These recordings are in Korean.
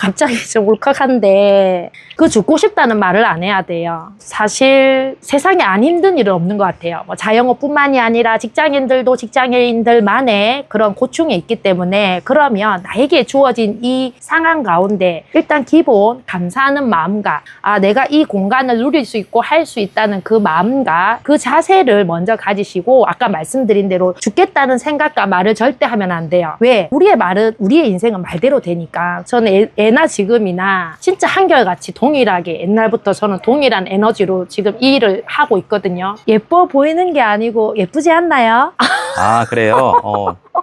갑자기 좀 울컥한데 그 죽고 싶다는 말을 안 해야 돼요. 사실 세상에 안 힘든 일은 없는 것 같아요. 뭐 자영업뿐만이 아니라 직장인들도 직장인들만의 그런 고충이 있기 때문에 그러면 나에게 주어진 이 상황 가운데 일단 기본 감사하는 마음과 내가 이 공간을 누릴 수 있고 할 수 있다는 그 마음과 그 자세를 먼저 가지시고 아까 말씀드린 대로 죽겠다는 생각과 말을 절대 하면 안 돼요. 왜? 우리의 말은 우리의 인생은 말대로 되니까 저는 예나 지금이나 진짜 한결같이 동일하게 옛날부터 저는 동일한 에너지로 지금 이 일을 하고 있거든요. 예뻐 보이는 게 아니고 예쁘지 않나요? 아, 그래요?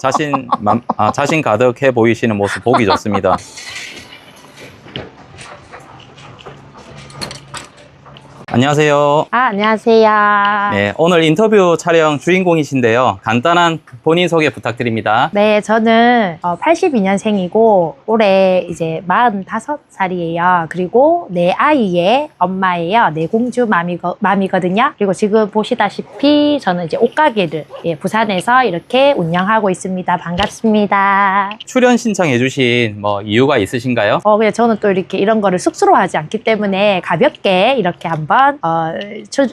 자신 가득해 보이시는 모습 보기 좋습니다. 안녕하세요. 안녕하세요. 네, 오늘 인터뷰 촬영 주인공이신데요. 간단한 본인 소개 부탁드립니다. 네, 저는 82년생이고 올해 이제 45살이에요. 그리고 네 아이의 엄마예요. 네 공주 맘이거든요. 그리고 지금 보시다시피 저는 이제 옷가게를 부산에서 이렇게 운영하고 있습니다. 반갑습니다. 출연 신청해 주신 이유가 있으신가요? 그냥 저는 또 이렇게 이런 거를 쑥스러워하지 않기 때문에 가볍게 이렇게 한번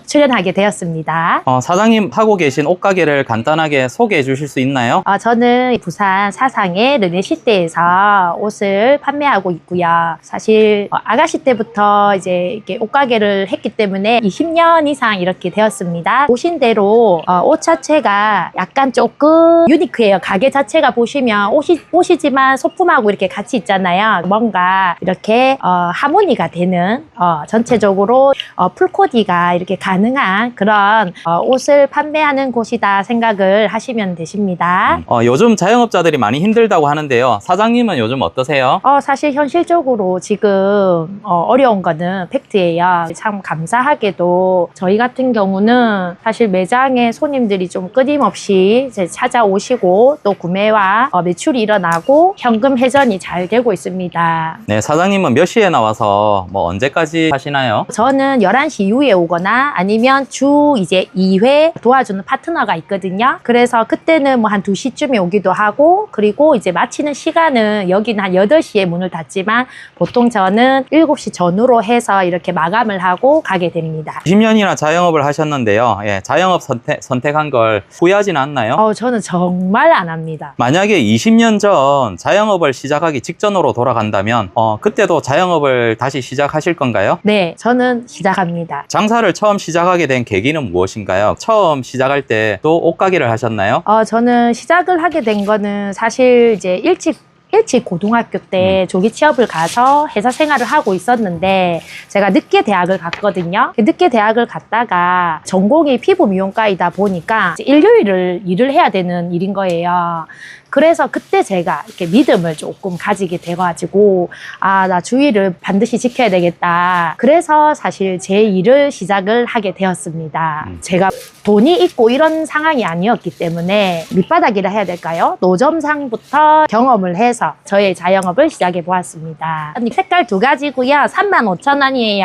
출연하게 되었습니다. 사장님 하고 계신 옷가게를 간단하게 소개해 주실 수 있나요? 저는 부산 사상의 르네시대에서 옷을 판매하고 있고요. 사실 아가씨 때부터 이제 이렇게 옷가게를 했기 때문에 20년 이상 이렇게 되었습니다. 보신 대로 옷 자체가 약간 조금 유니크해요. 가게 자체가 보시면 옷이지만 소품하고 이렇게 같이 있잖아요. 뭔가 이렇게 하모니가 되는 전체적으로 풀코디가 이렇게 가능한 그런 옷을 판매하는 곳이다 생각을 하시면 되십니다. 요즘 자영업자들이 많이 힘들다고 하는데요. 사장님은 요즘 어떠세요? 사실 현실적으로 지금 어려운 거는 팩트예요. 참 감사하게도 저희 같은 경우는 사실 매장에 손님들이 좀 끊임없이 이제 찾아오시고 또 구매와 매출이 일어나고 현금 회전이 잘 되고 있습니다. 네, 사장님은 몇 시에 나와서 언제까지 하시나요? 저는 11시 이후에 오거나 아니면 주 이제 2회 도와주는 파트너가 있거든요. 그래서 그때는 한 2시쯤에 오기도 하고 그리고 이제 마치는 시간은 여기는 한 8시에 문을 닫지만 보통 저는 7시 전후로 해서 이렇게 마감을 하고 가게 됩니다. 20년이나 자영업을 하셨는데요. 자영업 선택한 걸 후회하진 않나요? 저는 정말 안 합니다. 만약에 20년 전 자영업을 시작하기 직전으로 돌아간다면 그때도 자영업을 다시 시작하실 건가요? 네, 저는 시작합니다. 장사를 처음 시작하게 된 계기는 무엇인가요? 처음 시작할 때 또 옷가게를 하셨나요? 저는 시작을 하게 된 거는 사실 이제 일찍 고등학교 때 조기 취업을 가서 회사 생활을 하고 있었는데 제가 늦게 대학을 갔거든요. 늦게 대학을 갔다가 전공이 피부 미용과이다 보니까 일요일을 일을 해야 되는 일인 거예요. 그래서 그때 제가 이렇게 믿음을 조금 가지게 돼가지고 나 주의를 반드시 지켜야 되겠다. 그래서 사실 제 일을 시작을 하게 되었습니다. 제가 돈이 있고 이런 상황이 아니었기 때문에 밑바닥이라 해야 될까요? 노점상부터 경험을 해서 저의 자영업을 시작해 보았습니다. 언니 색깔 2가지고요. 35,000원이에요.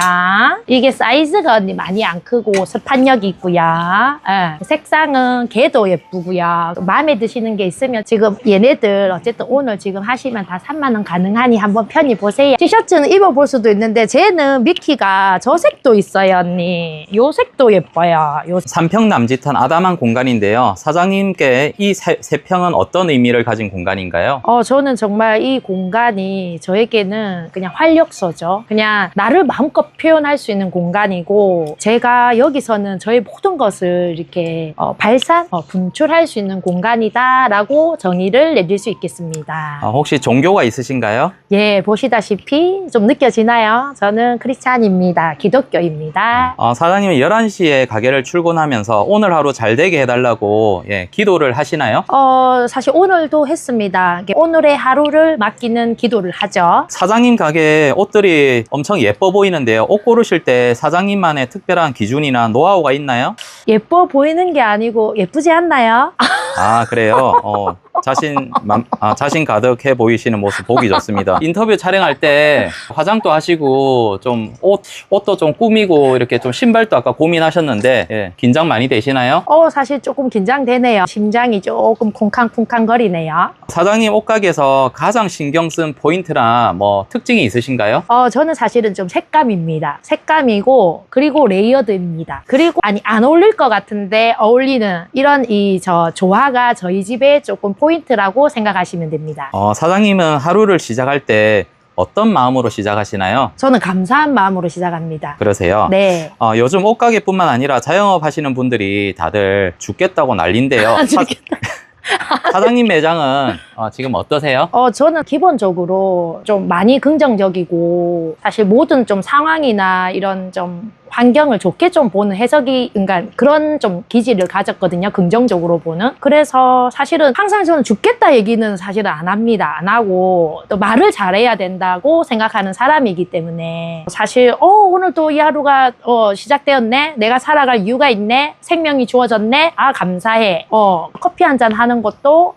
이게 사이즈가 언니 많이 안 크고 스판력이 있고요. 색상은 걔도 예쁘고요. 마음에 드시는 게 있으면 지금 얘네들 어쨌든 오늘 지금 하시면 다 3만 원 가능하니 한번 편히 보세요. 티셔츠는 입어볼 수도 있는데 쟤는 미키가 저 색도 있어요, 언니. 요 색도 예뻐요. 3평 남짓한 아담한 공간인데요. 사장님께 이 세 평은 어떤 의미를 가진 공간인가요? 저는 정말 이 공간이 저에게는 그냥 활력소죠. 그냥 나를 마음껏 표현할 수 있는 공간이고 제가 여기서는 저의 모든 것을 이렇게 분출할 수 있는 공간이다라고 정의를 내릴 수 있겠습니다. 혹시 종교가 있으신가요? 예, 보시다시피 좀 느껴지나요? 저는 크리스찬입니다. 기독교입니다. 사장님은 11시에 가게를 출근하면서 오늘 하루 잘 되게 해달라고 기도를 하시나요? 사실 오늘도 했습니다. 오늘의 하루를 맡기는 기도를 하죠. 사장님 가게에 옷들이 엄청 예뻐 보이는데요. 옷 고르실 때 사장님만의 특별한 기준이나 노하우가 있나요? 예뻐 보이는 게 아니고 예쁘지 않나요? 아, 그래요? 자신 가득해 보이시는 모습 보기 좋습니다. 인터뷰 촬영할 때 화장도 하시고 좀 옷도 좀 꾸미고 이렇게 좀 신발도 아까 고민하셨는데 예, 긴장 많이 되시나요? 사실 조금 긴장되네요. 심장이 조금 쿵쾅쿵쾅 거리네요. 사장님 옷가게에서 가장 신경 쓴 포인트나 뭐 특징이 있으신가요? 저는 사실은 좀 색감입니다. 색감이고, 그리고 레이어드입니다. 그리고, 안 어울릴 것 같은데 어울리는 이런 조화가 저희 집의 조금 포인트라고 생각하시면 됩니다. 사장님은 하루를 시작할 때 어떤 마음으로 시작하시나요? 저는 감사한 마음으로 시작합니다. 그러세요? 네. 요즘 옷가게뿐만 아니라 자영업 하시는 분들이 다들 죽겠다고 난린데요. 사장님 매장은 지금 어떠세요? 저는 기본적으로 좀 많이 긍정적이고, 사실 모든 좀 상황이나 이런 좀 환경을 좋게 좀 보는 그러니까 그런 좀 기질을 가졌거든요. 긍정적으로 보는. 그래서 사실은 항상 저는 죽겠다 얘기는 사실은 안 합니다. 안 하고 또 말을 잘해야 된다고 생각하는 사람이기 때문에 사실 오늘도 이 하루가 시작되었네. 내가 살아갈 이유가 있네. 생명이 주어졌네. 감사해. 커피 한잔 하는 것도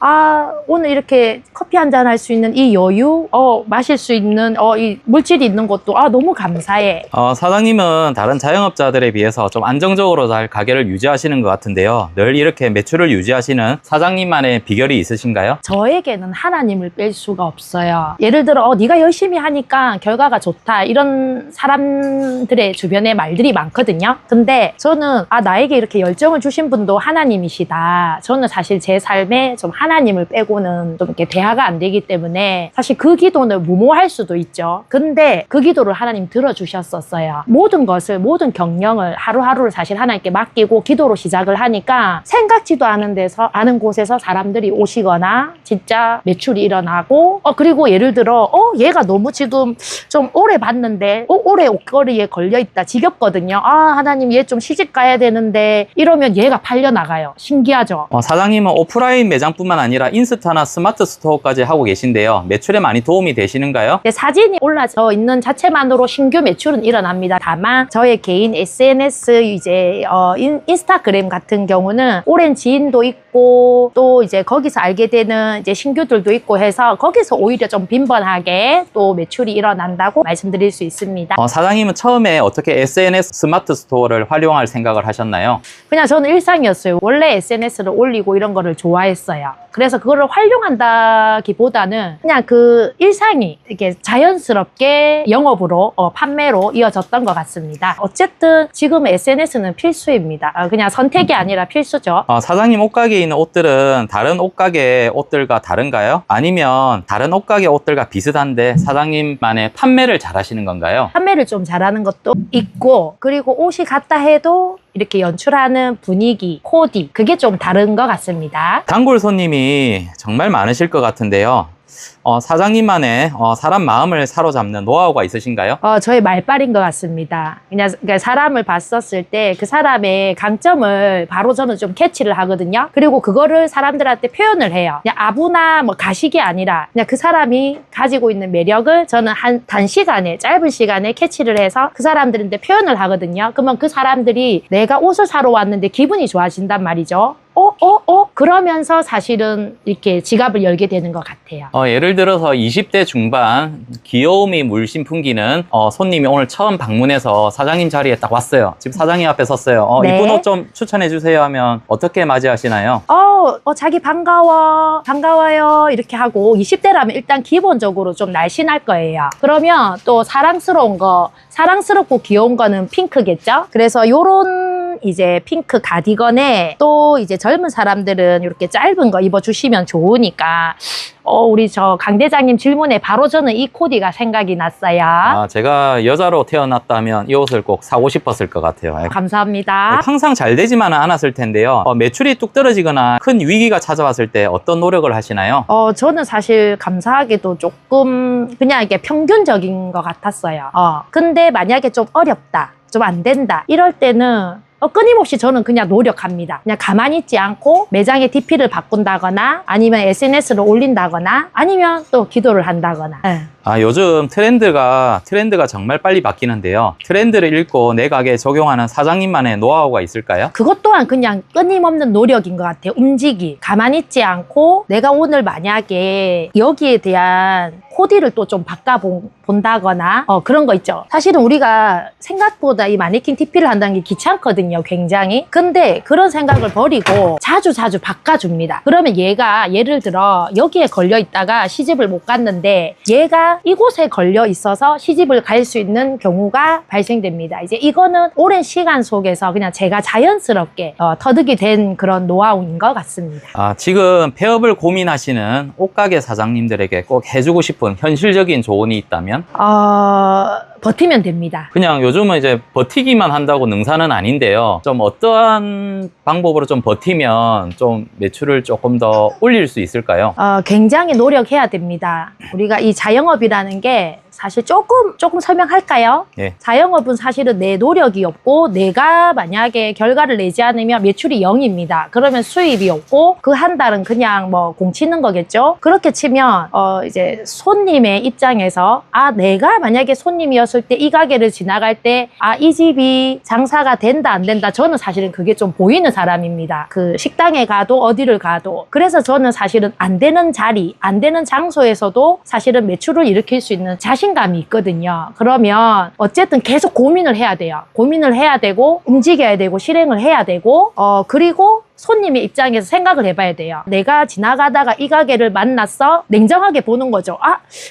오늘 이렇게 커피 한잔 할 수 있는 이 여유, 마실 수 있는 이 물질이 있는 것도 너무 감사해. 사장님은 다른 자영업자들에 비해서 좀 안정적으로 잘 가게를 유지하시는 것 같은데요. 늘 이렇게 매출을 유지하시는 사장님만의 비결이 있으신가요? 저에게는 하나님을 뺄 수가 없어요. 예를 들어 네가 열심히 하니까 결과가 좋다 이런 사람들의 주변에 말들이 많거든요. 근데 저는 나에게 이렇게 열정을 주신 분도 하나님이시다. 저는 사실 제 삶에 좀 하나님을 빼고는 좀 이렇게 대화가 안 되기 때문에 사실 그 기도는 무모할 수도 있죠. 근데 그 기도를 하나님 들어주셨었어요. 모든 경영을 하루하루를 사실 하나님께 맡기고 기도로 시작을 하니까 생각지도 않은 곳에서 사람들이 오시거나 진짜 매출이 일어나고 그리고 예를 들어 얘가 너무 지금 좀 오래 봤는데 오래 옷걸이에 걸려있다 지겹거든요. 하나님 얘 좀 시집 가야 되는데 이러면 얘가 팔려나가요. 신기하죠? 사장님은 오프라인 매장뿐만 아니라 인스타나 스마트 스토어까지 하고 계신데요. 매출에 많이 도움이 되시는가요? 사진이 올라져 있는 자체만으로 신규 매출은 일어납니다. 다만 저의 개인 SNS 인스타그램 같은 경우는 오랜 지인도 있고 또 이제 거기서 알게 되는 이제 신규들도 있고 해서 거기서 오히려 좀 빈번하게 또 매출이 일어난다고 말씀드릴 수 있습니다. 사장님은 처음에 어떻게 SNS 스마트 스토어를 활용할 생각을 하셨나요? 그냥 저는 일상이었어요. 원래 SNS를 올리고 이런 거를 좋아했어요. 그래서 그거를 활용한다기보다는 그냥 그 일상이 이렇게 자연스럽게 영업으로 판매로 이어졌던 것 같습니다. 어쨌든 지금 SNS는 필수입니다. 그냥 선택이 아니라 필수죠. 사장님 옷가게에 있는 옷들은 다른 옷가게 옷들과 다른가요? 아니면 다른 옷가게 옷들과 비슷한데 사장님만의 판매를 잘 하시는 건가요? 판매를 좀 잘하는 것도 있고, 그리고 옷이 같다 해도 이렇게 연출하는 분위기, 코디, 그게 좀 다른 것 같습니다. 단골 손님이 정말 많으실 것 같은데요. 사장님만의 사람 마음을 사로잡는 노하우가 있으신가요? 저의 말빨인 것 같습니다. 그러니까 사람을 봤었을 때 그 사람의 강점을 바로 저는 좀 캐치를 하거든요. 그리고 그거를 사람들한테 표현을 해요. 그냥 아부나 뭐 가식이 아니라 그냥 그 사람이 가지고 있는 매력을 저는 단시간에, 짧은 시간에 캐치를 해서 그 사람들한테 표현을 하거든요. 그러면 그 사람들이 내가 옷을 사러 왔는데 기분이 좋아진단 말이죠. 그러면서 사실은 이렇게 지갑을 열게 되는 것 같아요. 예를 들어서 20대 중반 귀여움이 물씬 풍기는 손님이 오늘 처음 방문해서 사장님 자리에 딱 왔어요. 지금 사장님 앞에 섰어요. 네. 이쁜 옷 좀 추천해 주세요 하면 어떻게 맞이하시나요? 자기 반가워요 이렇게 하고 20대라면 일단 기본적으로 좀 날씬할 거예요. 그러면 또 사랑스럽고 귀여운 거는 핑크겠죠? 그래서 요런 이제 핑크 가디건에 또 이제 젊은 사람들은 이렇게 짧은 거 입어주시면 좋으니까 우리 강 대장님 질문에 바로 저는 이 코디가 생각이 났어요. 제가 여자로 태어났다면 이 옷을 꼭 사고 싶었을 것 같아요. 감사합니다. 항상 잘 되지만은 않았을 텐데요. 매출이 뚝 떨어지거나 큰 위기가 찾아왔을 때 어떤 노력을 하시나요? 저는 사실 감사하게도 조금 그냥 이게 평균적인 것 같았어요. 근데 만약에 좀 어렵다, 좀 안 된다 이럴 때는 끊임없이 저는 그냥 노력합니다. 그냥 가만히 있지 않고 매장의 DP를 바꾼다거나 아니면 SNS를 올린다거나 아니면 또 기도를 한다거나. 요즘 트렌드가 정말 빨리 바뀌는데요. 트렌드를 읽고 내 가게에 적용하는 사장님만의 노하우가 있을까요? 그것 또한 그냥 끊임없는 노력인 것 같아요. 움직이. 가만히 있지 않고 내가 오늘 만약에 여기에 대한 코디를 또 좀 바꿔본다거나 그런 거 있죠. 사실은 우리가 생각보다 이 마네킹 TP를 한다는 게 귀찮거든요. 굉장히. 근데 그런 생각을 버리고 자주 바꿔줍니다. 그러면 얘가 예를 들어 여기에 걸려 있다가 시집을 못 갔는데 얘가 이곳에 걸려 있어서 시집을 갈 수 있는 경우가 발생됩니다. 이제 이거는 오랜 시간 속에서 그냥 제가 자연스럽게 터득이 된 그런 노하우인 것 같습니다. 지금 폐업을 고민하시는 옷가게 사장님들에게 꼭 해주고 싶은 현실적인 조언이 있다면? 버티면 됩니다. 그냥 요즘은 이제 버티기만 한다고 능사는 아닌데요. 좀 어떠한 방법으로 좀 버티면 좀 매출을 조금 더 올릴 수 있을까요? 굉장히 노력해야 됩니다. 우리가 이 자영업이라는 게 사실 조금 설명할까요? 예. 자영업은 사실은 내 노력이 없고 내가 만약에 결과를 내지 않으면 매출이 0입니다. 그러면 수입이 없고 그 한 달은 그냥 뭐 공치는 거겠죠. 그렇게 치면 이제 손님의 입장에서 내가 만약에 손님이었을 때 이 가게를 지나갈 때 이 집이 장사가 된다 안 된다, 저는 사실은 그게 좀 보이는 사람입니다. 그 식당에 가도 어디를 가도. 그래서 저는 사실은 안 되는 자리, 안 되는 장소에서도 사실은 매출을 일으킬 수 있는 자신감이 있거든요. 그러면 어쨌든 계속 고민을 해야 돼요. 고민을 해야 되고 움직여야 되고 실행을 해야 되고 그리고 손님의 입장에서 생각을 해봐야 돼요. 내가 지나가다가 이 가게를 만났어. 냉정하게 보는 거죠.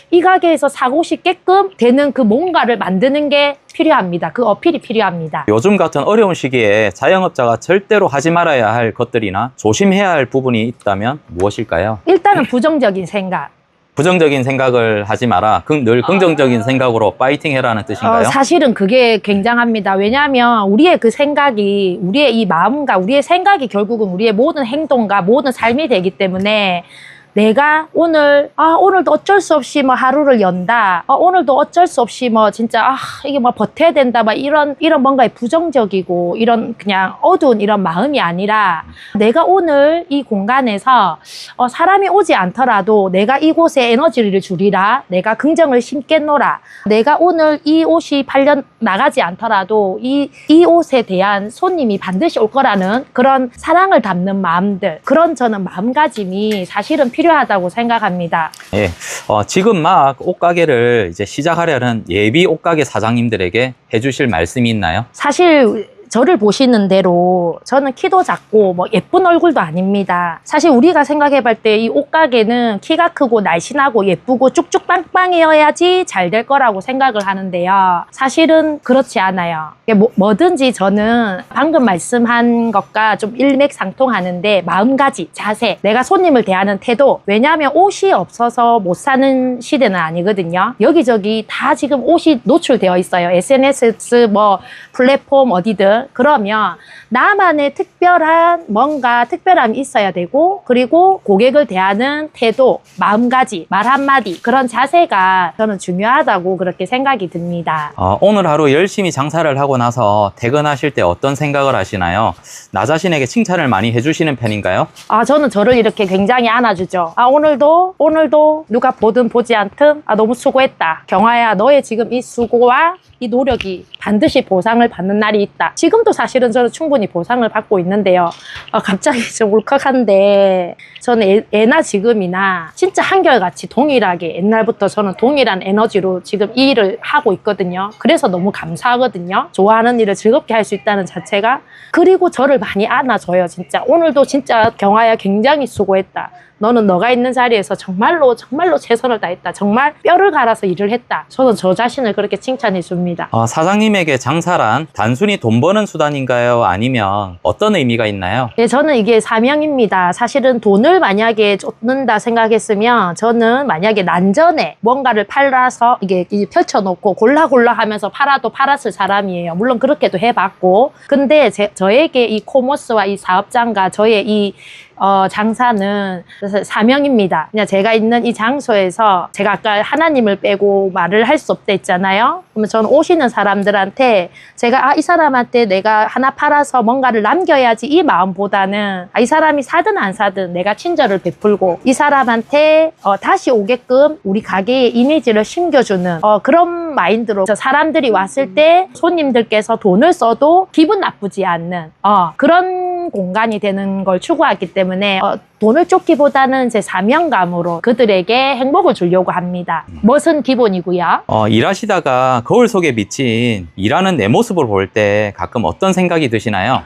이 가게에서 사고 싶게끔 되는 그 뭔가를 만드는 게 필요합니다. 그 어필이 필요합니다. 요즘 같은 어려운 시기에 자영업자가 절대로 하지 말아야 할 것들이나 조심해야 할 부분이 있다면 무엇일까요? 일단은 부정적인 생각. 부정적인 생각을 하지 마라. 늘 긍정적인 생각으로 파이팅 해라는 뜻인가요? 사실은 그게 굉장합니다. 왜냐하면 우리의 그 생각이, 우리의 이 마음과 우리의 생각이 결국은 우리의 모든 행동과 모든 삶이 되기 때문에 내가 오늘도 어쩔 수 없이 뭐 하루를 연다. 오늘도 어쩔 수 없이 뭐 진짜 이게 뭐 버텨야 된다. 막 이런 뭔가 부정적이고 이런 그냥 어두운 이런 마음이 아니라 내가 오늘 이 공간에서 사람이 오지 않더라도 내가 이곳에 에너지를 주리라. 내가 긍정을 심겠노라. 내가 오늘 이 옷이 팔려 나가지 않더라도 이 옷에 대한 손님이 반드시 올 거라는 그런 사랑을 담는 마음들, 그런 저는 마음가짐이 사실은 필요하다고 생각합니다. 예, 지금 막 옷가게를 이제 시작하려는 예비 옷가게 사장님들에게 해주실 말씀이 있나요? 사실 저를 보시는 대로 저는 키도 작고 뭐 예쁜 얼굴도 아닙니다. 사실 우리가 생각해볼 때 이 옷가게는 키가 크고 날씬하고 예쁘고 쭉쭉 빵빵이어야지 잘 될 거라고 생각을 하는데요. 사실은 그렇지 않아요. 뭐든지 저는 방금 말씀한 것과 좀 일맥상통하는데 마음가짐, 자세, 내가 손님을 대하는 태도. 왜냐하면 옷이 없어서 못 사는 시대는 아니거든요. 여기저기 다 지금 옷이 노출되어 있어요. SNS 뭐 플랫폼 어디든. 그러면 나만의 특별함이 있어야 되고, 그리고 고객을 대하는 태도, 마음가짐, 말 한마디, 그런 자세가 저는 중요하다고 그렇게 생각이 듭니다. 오늘 하루 열심히 장사를 하고 나서 퇴근하실 때 어떤 생각을 하시나요? 나 자신에게 칭찬을 많이 해주시는 편인가요? 저는 저를 이렇게 굉장히 안아주죠. 오늘도 누가 보든 보지 않든 너무 수고했다. 경아야, 너의 지금 이 수고와 이 노력이 반드시 보상을 받는 날이 있다. 지금도 사실은 저는 충분히 보상을 받고 있는데요. 갑자기 좀 울컥한데, 저는 애나 지금이나 진짜 한결같이 동일하게 옛날부터 저는 동일한 에너지로 지금 이 일을 하고 있거든요. 그래서 너무 감사하거든요. 좋아하는 일을 즐겁게 할 수 있다는 자체가. 그리고 저를 많이 안아줘요. 진짜 오늘도 진짜 경아야 굉장히 수고했다. 너는 너가 있는 자리에서 정말로 최선을 다했다. 정말 뼈를 갈아서 일을 했다. 저는 저 자신을 그렇게 칭찬해 줍니다. 사장님에게 장사란 단순히 돈 버는 수단인가요? 아니면 어떤 의미가 있나요? 예, 저는 이게 사명입니다. 사실은 돈을 만약에 쫓는다 생각했으면 저는 만약에 난전에 뭔가를 팔아서 이게 펼쳐놓고 골라 하면서 팔았을 사람이에요. 물론 그렇게도 해봤고. 근데 저에게 이 코머스와 이 사업장과 저의 이 장사는 사명입니다. 그냥 제가 있는 이 장소에서 제가 아까 하나님을 빼고 말을 할 수 없다 했잖아요. 그러면 저는 오시는 사람들한테 제가 이 사람한테 내가 하나 팔아서 뭔가를 남겨야지 이 마음보다는 이 사람이 사든 안 사든 내가 친절을 베풀고 이 사람한테 다시 오게끔 우리 가게의 이미지를 심겨주는 그런 마인드로 사람들이 왔을 때 손님들께서 돈을 써도 기분 나쁘지 않는 그런 공간이 되는 걸 추구하기 때문에 돈을 쫓기보다는 제 사명감으로 그들에게 행복을 주려고 합니다. 멋은 기본이고요. 일하시다가 거울 속에 비친 일하는 내 모습을 볼 때 가끔 어떤 생각이 드시나요?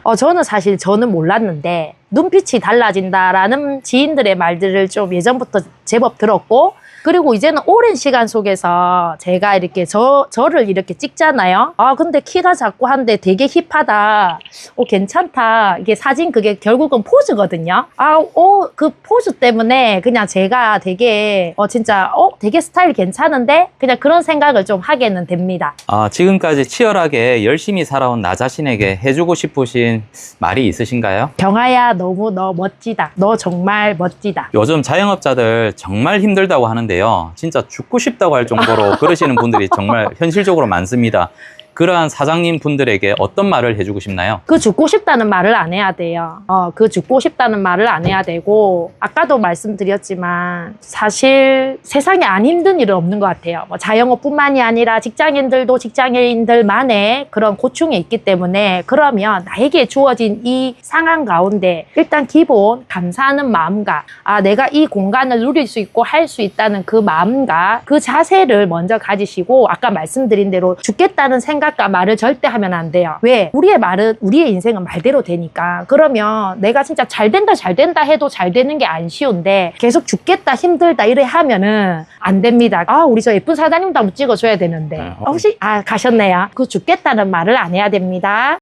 저는 몰랐는데 눈빛이 달라진다라는 지인들의 말들을 좀 예전부터 제법 들었고 그리고 이제는 오랜 시간 속에서 제가 이렇게 저를 이렇게 찍잖아요. 근데 키가 작고 한데 되게 힙하다. 괜찮다. 이게 사진 그게 결국은 포즈거든요. 그 포즈 때문에 그냥 제가 되게 진짜 되게 스타일 괜찮은데 그냥 그런 생각을 좀 하게는 됩니다. 지금까지 치열하게 열심히 살아온 나 자신에게 해주고 싶으신 말이 있으신가요? 경아야, 너무 너 멋지다. 너 정말 멋지다. 요즘 자영업자들 정말 힘들다고 하는데요. 진짜 죽고 싶다고 할 정도로 그러시는 분들이 정말 현실적으로 많습니다. 그러한 사장님 분들에게 어떤 말을 해주고 싶나요? 그 죽고 싶다는 말을 안 해야 돼요. 그 죽고 싶다는 말을 안 해야 되고 아까도 말씀드렸지만 사실 세상에 안 힘든 일은 없는 것 같아요. 자영업뿐만이 아니라 직장인들도 직장인들만의 그런 고충이 있기 때문에 그러면 나에게 주어진 이 상황 가운데 일단 기본 감사하는 마음과 내가 이 공간을 누릴 수 있고 할 수 있다는 그 마음과 그 자세를 먼저 가지시고 아까 말씀드린 대로 죽겠다는 생각과 말을 절대 하면 안 돼요. 왜? 우리의 인생은 말대로 되니까. 그러면 내가 진짜 잘 된다 해도 잘 되는 게 안 쉬운데 계속 죽겠다 힘들다 이래 하면은 안 됩니다. 우리 저 예쁜 사장님도 한번 찍어줘야 되는데. 혹시 가셨네요. 그 죽겠다는 말을 안 해야 됩니다.